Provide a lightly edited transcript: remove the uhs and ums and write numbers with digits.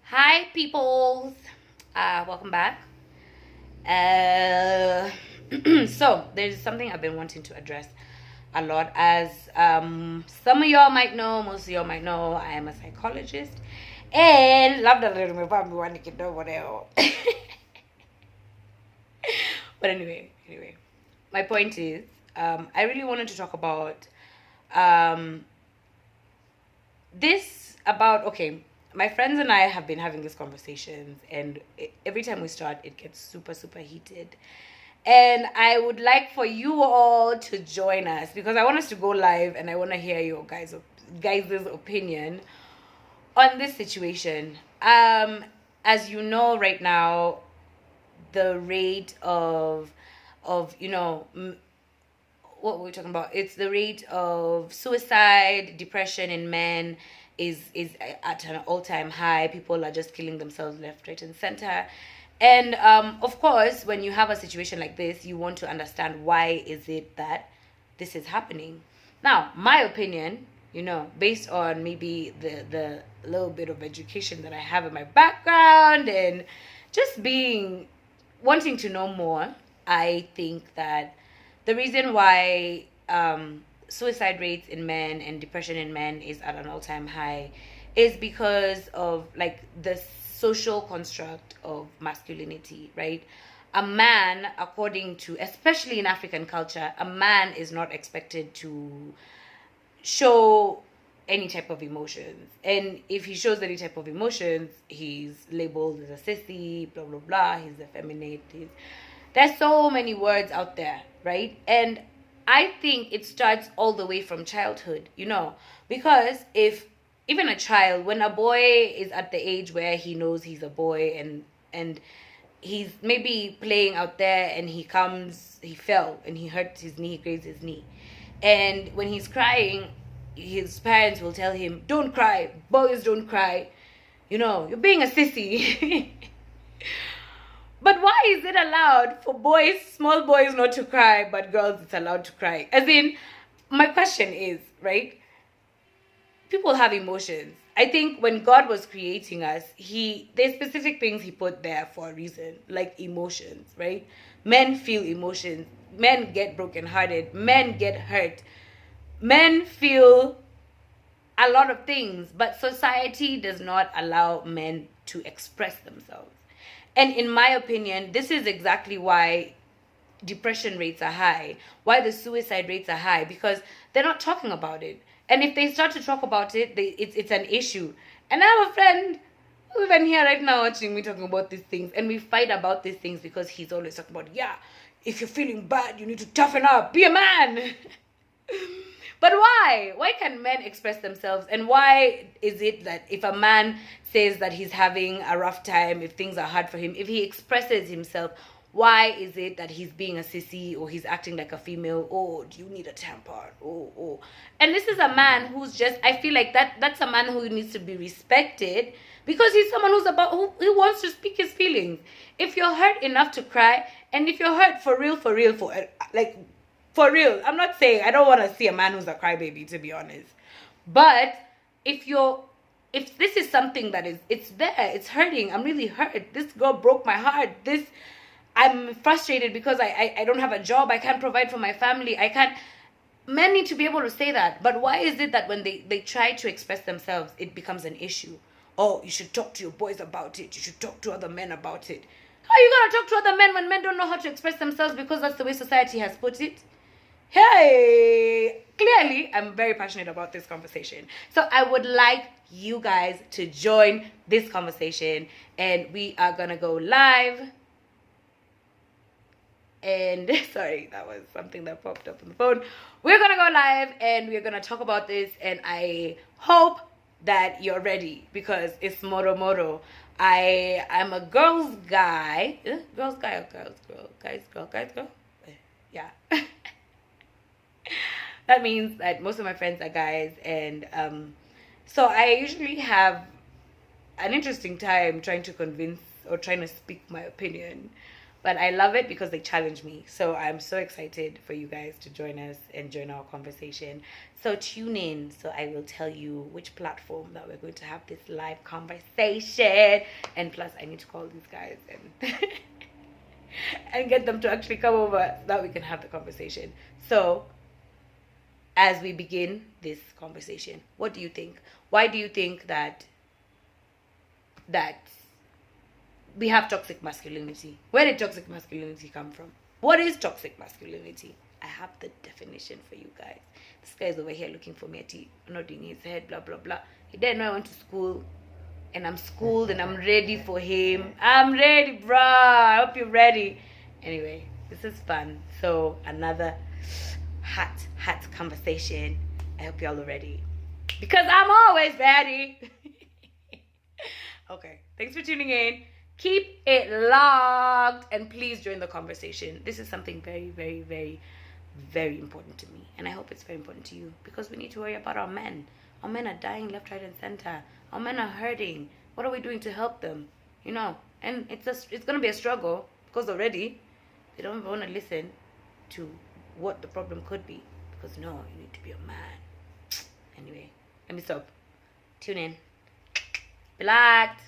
Hi, peoples. Welcome back. Uh, so, there's something I've been wanting to address a lot. As some of y'all might know, most of y'all might know, I am a psychologist. And love that little me family want to know whatever. But anyway, my point is, I really wanted to talk about um, this about okay, my friends and I have been having these conversations, and every time we start it gets super heated, and I would like for you all to join us because I want us to go live and I want to hear your guys' opinion on this situation. As you know, right now the rate of what we're talking about, it's the rate of suicide, depression in men is at an all-time high. People are just killing themselves left, right, and center. And of course, when you have a situation like this, you want to understand why is it that this is happening. Now, my opinion, based on maybe the little bit of education that I have in my background and just being wanting to know more, I think that the reason why suicide rates in men and depression in men is at an all-time high is because of like the social construct of masculinity, right? A man, according to, especially in African culture, a man is not expected to show any type of emotions. And if he shows any type of emotions, he's labeled as a sissy, blah blah blah, he's effeminate. There's so many words out there, right? And I think it starts all the way from childhood, because if even a child, when a boy is at the age where he knows he's a boy and he's maybe playing out there and he fell and he hurt his knee, he grazed his knee. And when he's crying, his parents will tell him, "Don't cry, boys don't cry. You're being a sissy." But why is it allowed for boys, small boys, not to cry, but girls it's allowed to cry? As in, my question is, right? People have emotions. I think when God was creating us, there's specific things he put there for a reason, like emotions, right? Men feel emotions. Men get brokenhearted. Men get hurt. Men feel a lot of things, but society does not allow men to express themselves. And in my opinion, this is exactly why depression rates are high, why the suicide rates are high, because they're not talking about it. And if they start to talk about it, it's an issue. And I have a friend who's even here right now watching me talking about these things, and we fight about these things because he's always talking about, yeah, if you're feeling bad, you need to toughen up, be a man. But why? Why can men express themselves? And why is it that if a man says that he's having a rough time, if things are hard for him, if he expresses himself, why is it that he's being a sissy or he's acting like a female? Oh, do you need a tampon? Oh. And this is a man who's just, I feel like that's a man who needs to be respected because he's someone who wants to speak his feelings. If you're hurt enough to cry, and if you're hurt for real, for real, I'm not saying I don't want to see a man who's a crybaby, to be honest. But if this is something that it's there, it's hurting, I'm really hurt. This girl broke my heart. I'm frustrated because I don't have a job. I can't provide for my family. I can't. Men need to be able to say that. But why is it that when they try to express themselves, it becomes an issue? Oh, you should talk to your boys about it. You should talk to other men about it. How are you going to talk to other men when men don't know how to express themselves because that's the way society has put it? Hey, clearly I'm very passionate about this conversation. So I would like you guys to join this conversation, and we are going to go live. And sorry, that was something that popped up on the phone. We're going to go live and we're going to talk about this, and I hope that you're ready because it's moro. I'm a girl's guy. Girl's guy or girls girl? Guys girl? Yeah. That means that most of my friends are guys, and so I usually have an interesting time trying to convince or trying to speak my opinion. But I love it because they challenge me. So I'm so excited for you guys to join us and join our conversation. So tune in. So I will tell you which platform that we're going to have this live conversation. And plus, I need to call these guys and and get them to actually come over so that we can have the conversation. So as we begin this conversation, what do you think? Why do you think that we have toxic masculinity? Where did toxic masculinity come from? What is toxic masculinity? I have the definition for you guys. This guy is over here looking for me, nodding his head, blah blah blah. He didn't know I went to school, and I'm schooled, and I'm ready for him. I'm ready, bruh. I hope you're ready. Anyway, this is fun. So another hot conversation. I hope y'all are ready, because I'm always ready. Okay, thanks for tuning in. Keep it logged, and please join the conversation. This is something very, very, very, very important to me, and I hope it's very important to you, because we need to worry about our men. Our men are dying left, right, and center. Our men are hurting. What are we doing to help them? You know, and it's gonna be a struggle, because already they don't want to listen to what the problem could be, because no, you need to be a man. Anyway, let me stop. Tune in. Be locked.